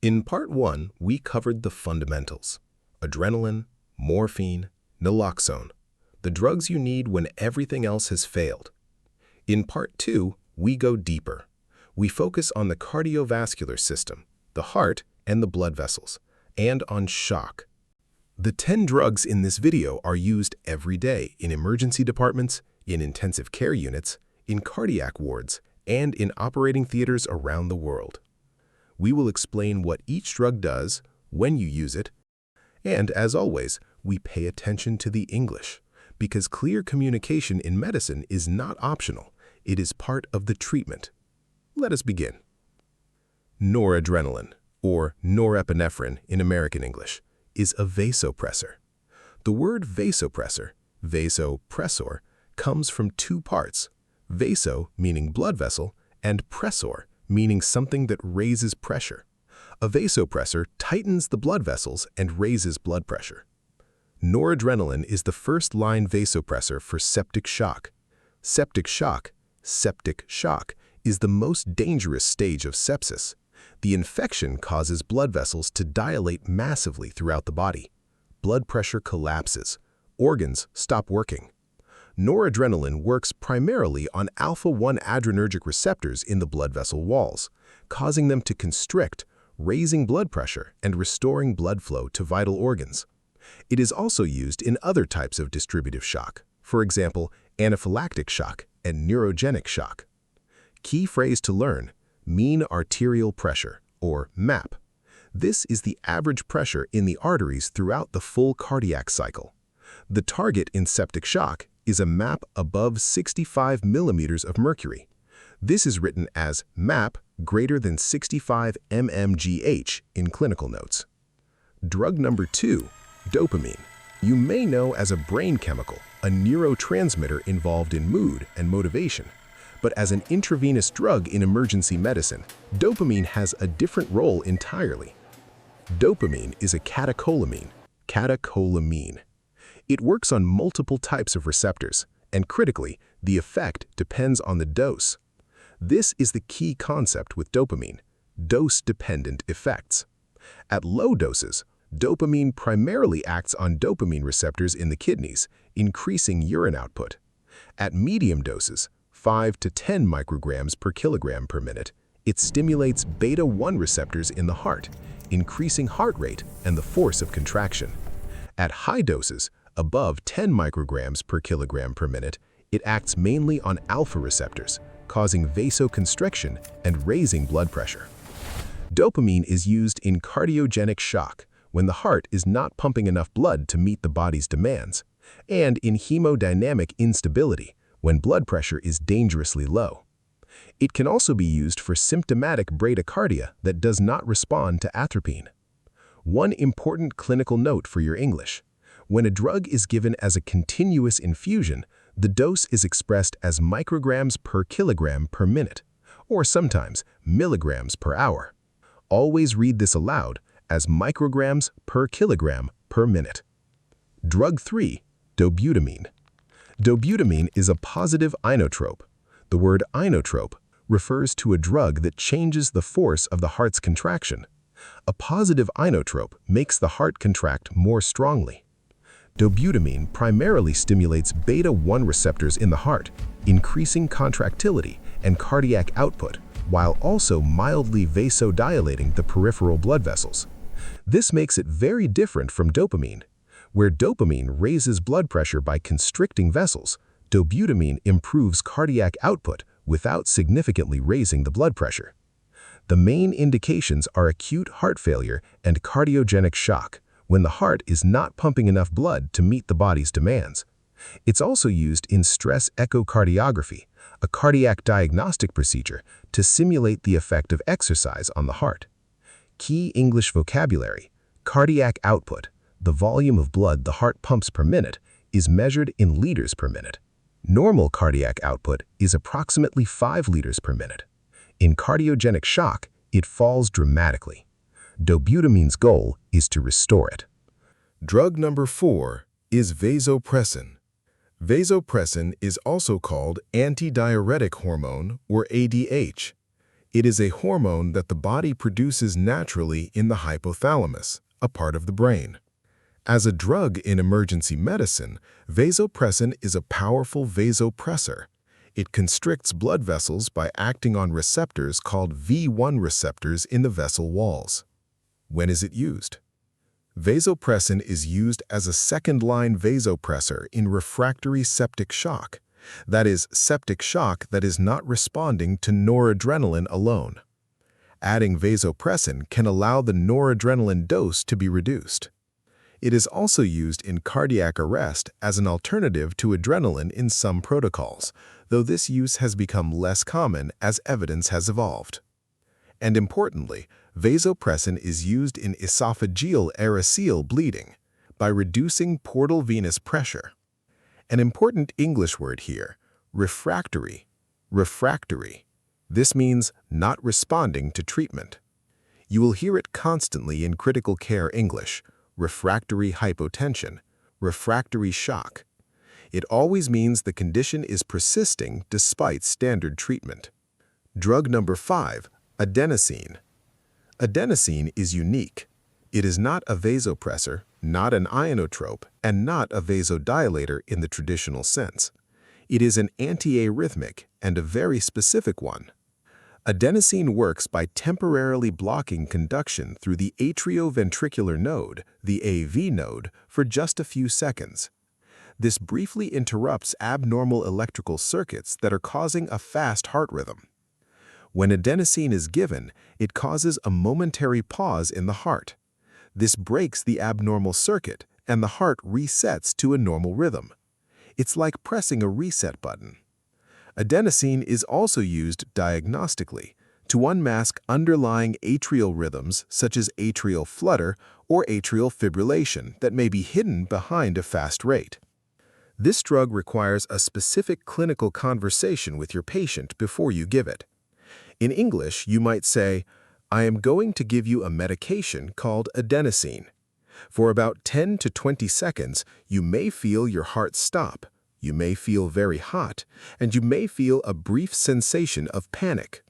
In Part 1, we covered the fundamentals: adrenaline, morphine, naloxone, the drugs you need when everything else has failed. In Part 2, we go deeper. We focus on the cardiovascular system, the heart and the blood vessels, and on shock. The 10 drugs in this video are used every day in emergency departments, in intensive care units, in cardiac wards, and in operating theaters around the world. We will explain what each drug does, when you use it, and as always, we pay attention to the English, because clear communication in medicine is not optional. It is part of the treatment. Let us begin. Noradrenaline, or norepinephrine in American English, is a vasopressor. The word vasopressor, vasopressor, comes from two parts: vaso meaning blood vessel, and pressor meaning something that raises pressure. A vasopressor tightens the blood vessels and raises blood pressure. Noradrenaline is the first-line vasopressor for septic shock. Septic shock is the most dangerous stage of sepsis. The infection causes blood vessels to dilate massively throughout the body. Blood pressure collapses. Organs stop working. Noradrenaline works primarily on alpha-1 adrenergic receptors in the blood vessel walls, causing them to constrict, raising blood pressure and restoring blood flow to vital organs. It is also used in other types of distributive shock, for example, anaphylactic shock and neurogenic shock. Key phrase to learn: mean arterial pressure, or MAP. This is the average pressure in the arteries throughout the full cardiac cycle. The target in septic shock is a MAP above 65 millimeters of mercury. This is written as MAP greater than 65 mmGh in clinical notes. Drug number 2, dopamine. You may know as a brain chemical, a neurotransmitter involved in mood and motivation. But as an intravenous drug in emergency medicine, dopamine has a different role entirely. Dopamine is a catecholamine. It works on multiple types of receptors, and critically, the effect depends on the dose. This is the key concept with dopamine: dose-dependent effects. At low doses, dopamine primarily acts on dopamine receptors in the kidneys, increasing urine output. At medium doses, 5 to 10 micrograms per kilogram per minute, it stimulates beta-1 receptors in the heart, increasing heart rate and the force of contraction. At high doses, above 10 micrograms per kilogram per minute, it acts mainly on alpha receptors, causing vasoconstriction and raising blood pressure. Dopamine is used in cardiogenic shock, when the heart is not pumping enough blood to meet the body's demands, and in hemodynamic instability, when blood pressure is dangerously low. It can also be used for symptomatic bradycardia that does not respond to atropine. One important clinical note for your English: when a drug is given as a continuous infusion, the dose is expressed as micrograms per kilogram per minute, or sometimes milligrams per hour. Always read this aloud as micrograms per kilogram per minute. Drug 3, dobutamine. Dobutamine is a positive inotrope. The word inotrope refers to a drug that changes the force of the heart's contraction. A positive inotrope makes the heart contract more strongly. Dobutamine primarily stimulates beta-1 receptors in the heart, increasing contractility and cardiac output, while also mildly vasodilating the peripheral blood vessels. This makes it very different from dopamine. Where dopamine raises blood pressure by constricting vessels, dobutamine improves cardiac output without significantly raising the blood pressure. The main indications are acute heart failure and cardiogenic shock, when the heart is not pumping enough blood to meet the body's demands. It's also used in stress echocardiography, a cardiac diagnostic procedure to simulate the effect of exercise on the heart. Key English vocabulary: cardiac output, the volume of blood the heart pumps per minute, is measured in liters per minute. Normal cardiac output is approximately 5 liters per minute. In cardiogenic shock, it falls dramatically. Dobutamine's goal is to restore it. Drug number 4 is vasopressin. Vasopressin is also called antidiuretic hormone, or ADH. It is a hormone that the body produces naturally in the hypothalamus, a part of the brain. As a drug in emergency medicine, vasopressin is a powerful vasopressor. It constricts blood vessels by acting on receptors called V1 receptors in the vessel walls. When is it used? Vasopressin is used as a second-line vasopressor in refractory septic shock. That is, septic shock that is not responding to noradrenaline alone. Adding vasopressin can allow the noradrenaline dose to be reduced. It is also used in cardiac arrest as an alternative to adrenaline in some protocols, though this use has become less common as evidence has evolved. And importantly, vasopressin is used in esophageal arterial bleeding by reducing portal venous pressure. An important English word here, refractory. Refractory. This means not responding to treatment. You will hear it constantly in critical care English, refractory hypotension, refractory shock. It always means the condition is persisting despite standard treatment. Drug number 5, adenosine. Adenosine is unique. It is not a vasopressor, not an inotrope, and not a vasodilator in the traditional sense. It is an antiarrhythmic and a very specific one. Adenosine works by temporarily blocking conduction through the atrioventricular node, the AV node, for just a few seconds. This briefly interrupts abnormal electrical circuits that are causing a fast heart rhythm. When adenosine is given, it causes a momentary pause in the heart. This breaks the abnormal circuit, and the heart resets to a normal rhythm. It's like pressing a reset button. Adenosine is also used diagnostically to unmask underlying atrial rhythms such as atrial flutter or atrial fibrillation that may be hidden behind a fast rate. This drug requires a specific clinical conversation with your patient before you give it. In English, you might say, "I am going to give you a medication called adenosine. For about 10 to 20 seconds, you may feel your heart stop, you may feel very hot, and you may feel a brief sensation of panic.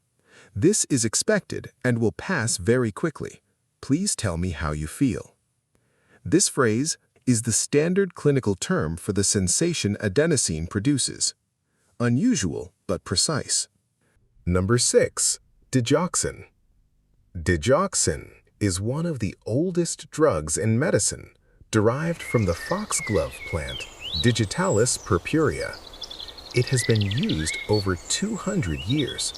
This is expected and will pass very quickly. Please tell me how you feel." This phrase is the standard clinical term for the sensation adenosine produces. Unusual but precise. Number 6. Digoxin. Digoxin is one of the oldest drugs in medicine, derived from the foxglove plant, Digitalis purpurea. It has been used over 200 years.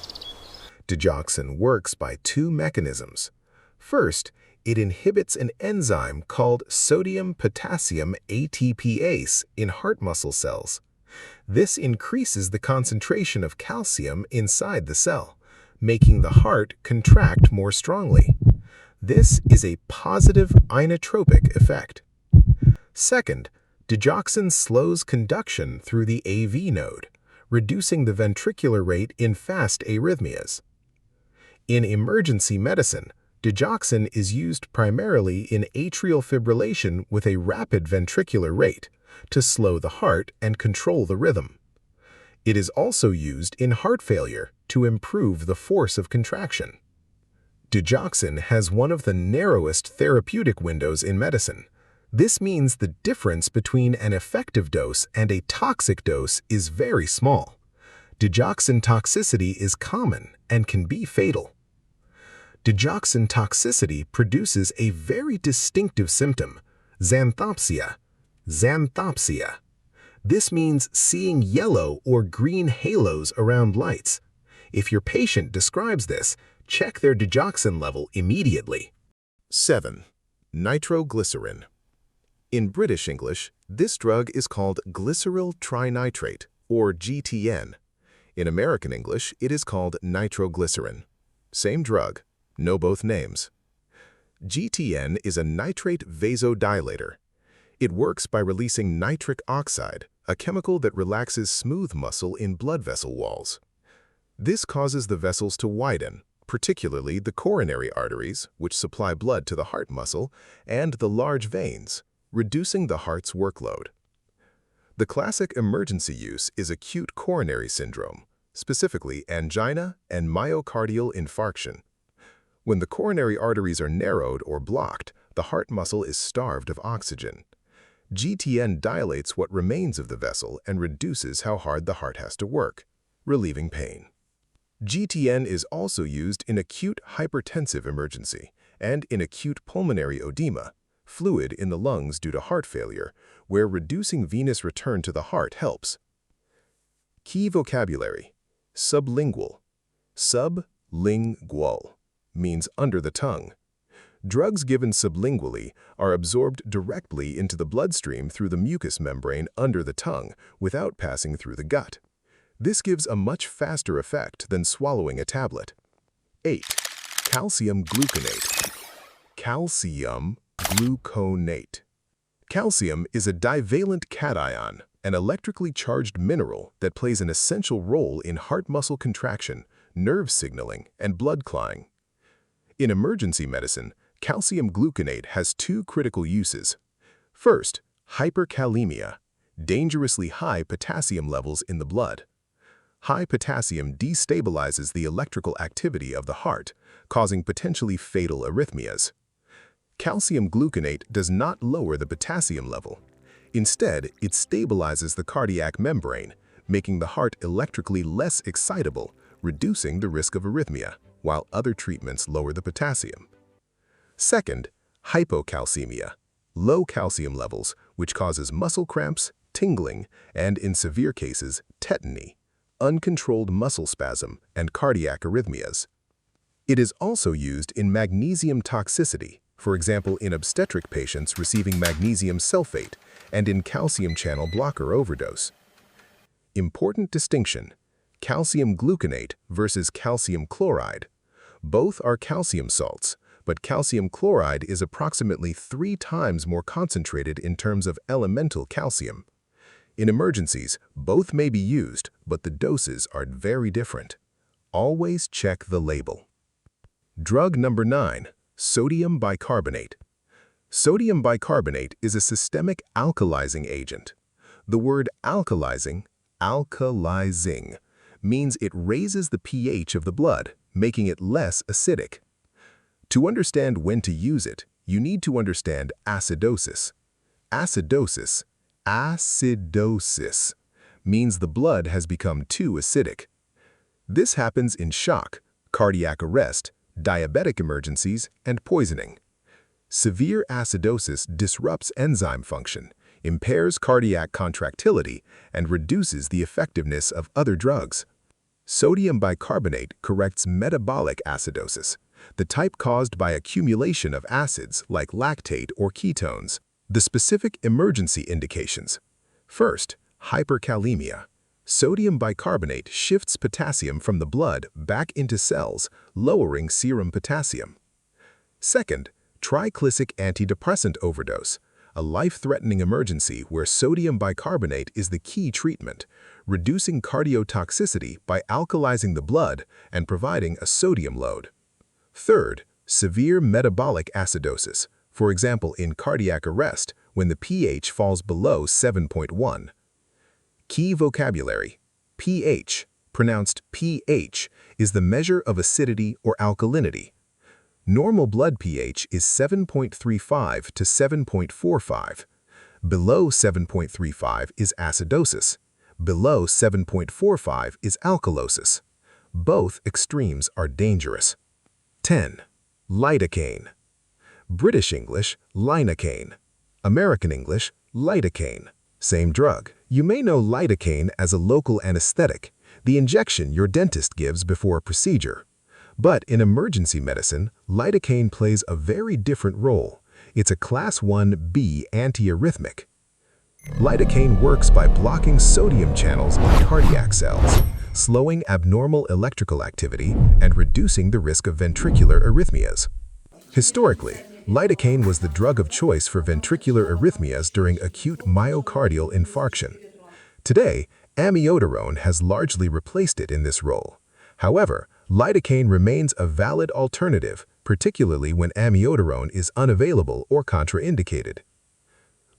Digoxin works by two mechanisms. First, it inhibits an enzyme called sodium-potassium ATPase in heart muscle cells. This increases the concentration of calcium inside the cell, making the heart contract more strongly. This is a positive inotropic effect. Second, digoxin slows conduction through the AV node, reducing the ventricular rate in fast arrhythmias. In emergency medicine, digoxin is used primarily in atrial fibrillation with a rapid ventricular rate to slow the heart and control the rhythm. It is also used in heart failure to improve the force of contraction. Digoxin has one of the narrowest therapeutic windows in medicine. This means the difference between an effective dose and a toxic dose is very small. Digoxin toxicity is common and can be fatal. Digoxin toxicity produces a very distinctive symptom, xanthopsia. Xanthopsia. This means seeing yellow or green halos around lights. If your patient describes this, check their digoxin level immediately. 7. Nitroglycerin. In British English, this drug is called glyceryl trinitrate, or GTN. In American English, it is called nitroglycerin. Same drug, know both names. GTN is a nitrate vasodilator. It works by releasing nitric oxide, a chemical that relaxes smooth muscle in blood vessel walls. This causes the vessels to widen, particularly the coronary arteries, which supply blood to the heart muscle, and the large veins, reducing the heart's workload. The classic emergency use is acute coronary syndrome, specifically angina and myocardial infarction. When the coronary arteries are narrowed or blocked, the heart muscle is starved of oxygen. GTN dilates what remains of the vessel and reduces how hard the heart has to work, relieving pain. GTN is also used in acute hypertensive emergency and in acute pulmonary edema, fluid in the lungs due to heart failure, where reducing venous return to the heart helps. Key vocabulary: sublingual. Sublingual means under the tongue. Drugs given sublingually are absorbed directly into the bloodstream through the mucous membrane under the tongue without passing through the gut. This gives a much faster effect than swallowing a tablet. 8. Calcium gluconate. Calcium gluconate. Calcium is a divalent cation, an electrically charged mineral that plays an essential role in heart muscle contraction, nerve signaling, and blood clotting. In emergency medicine, calcium gluconate has two critical uses. First, hyperkalemia, dangerously high potassium levels in the blood. High potassium destabilizes the electrical activity of the heart, causing potentially fatal arrhythmias. Calcium gluconate does not lower the potassium level. Instead, it stabilizes the cardiac membrane, making the heart electrically less excitable, reducing the risk of arrhythmia, while other treatments lower the potassium. Second, hypocalcemia, low calcium levels, which causes muscle cramps, tingling, and in severe cases, tetany, uncontrolled muscle spasm, and cardiac arrhythmias. It is also used in magnesium toxicity, for example in obstetric patients receiving magnesium sulfate and in calcium channel blocker overdose. Important distinction: calcium gluconate versus calcium chloride. Both are calcium salts, but calcium chloride is approximately 3 times more concentrated in terms of elemental calcium. In emergencies, both may be used, but the doses are very different. Always check the label. Drug number 9, sodium bicarbonate. Sodium bicarbonate is a systemic alkalizing agent. The word alkalizing means it raises the pH of the blood, making it less acidic. To understand when to use it, you need to understand acidosis. Acidosis means the blood has become too acidic. This happens in shock, cardiac arrest, diabetic emergencies, and poisoning. Severe acidosis disrupts enzyme function, impairs cardiac contractility, and reduces the effectiveness of other drugs. Sodium bicarbonate corrects metabolic acidosis, the type caused by accumulation of acids like lactate or ketones. The specific emergency indications. First, hyperkalemia. Sodium bicarbonate shifts potassium from the blood back into cells, lowering serum potassium. Second, triglyceric antidepressant overdose, a life-threatening emergency where sodium bicarbonate is the key treatment, reducing cardiotoxicity by alkalizing the blood and providing a sodium load. Third, severe metabolic acidosis, for example in cardiac arrest when the pH falls below 7.1. Key vocabulary: pH, pronounced pH, is the measure of acidity or alkalinity. Normal blood pH is 7.35 to 7.45. Below 7.35 is acidosis. Below 7.45 is alkalosis. Both extremes are dangerous. 10. Lidocaine. British English, lidocaine. American English, lidocaine. Same drug. You may know lidocaine as a local anesthetic, the injection your dentist gives before a procedure. But in emergency medicine, lidocaine plays a very different role. It's a Class 1B antiarrhythmic. Lidocaine works by blocking sodium channels in cardiac cells, slowing abnormal electrical activity and reducing the risk of ventricular arrhythmias. Historically, lidocaine was the drug of choice for ventricular arrhythmias during acute myocardial infarction. Today, amiodarone has largely replaced it in this role. However, lidocaine remains a valid alternative, particularly when amiodarone is unavailable or contraindicated.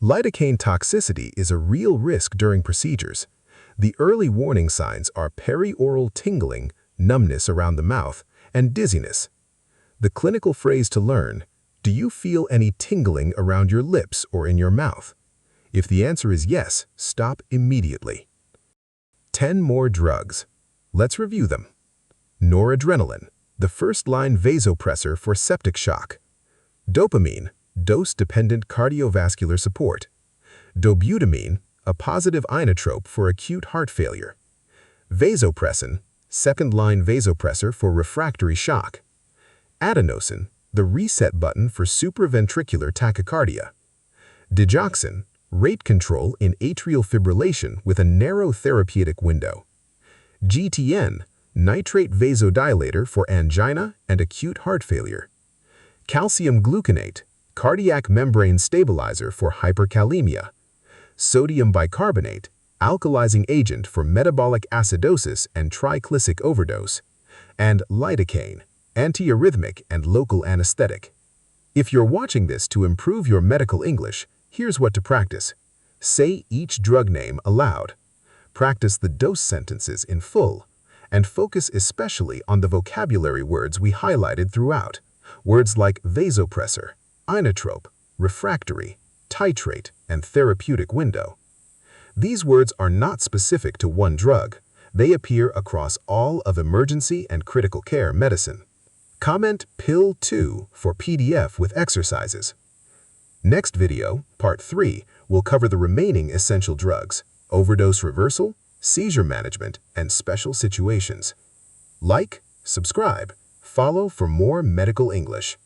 Lidocaine toxicity is a real risk during procedures. The early warning signs are perioral tingling, numbness around the mouth, and dizziness. The clinical phrase to learn: do you feel any tingling around your lips or in your mouth? If the answer is yes, stop immediately. 10 more drugs. Let's review them. Noradrenaline, the first-line vasopressor for septic shock. Dopamine, dose-dependent cardiovascular support. Dobutamine, a positive inotrope for acute heart failure. Vasopressin, second-line vasopressor for refractory shock. Adenosine, the reset button for supraventricular tachycardia. Digoxin, rate control in atrial fibrillation with a narrow therapeutic window. GTN, nitrate vasodilator for angina and acute heart failure. Calcium gluconate, cardiac membrane stabilizer for hyperkalemia. Sodium bicarbonate, alkalizing agent for metabolic acidosis and triglyceric overdose. And lidocaine, antiarrhythmic and local anesthetic. If you're watching this to improve your medical English, here's what to practice. Say each drug name aloud. Practice the dose sentences in full, and focus especially on the vocabulary words we highlighted throughout. Words like vasopressor, inotrope, refractory, titrate, and therapeutic window. These words are not specific to one drug. They appear across all of emergency and critical care medicine. Comment Pill 2 for PDF with exercises. Next video, Part 3, will cover the remaining essential drugs: overdose reversal, seizure management, and special situations. Like, subscribe, follow for more medical English.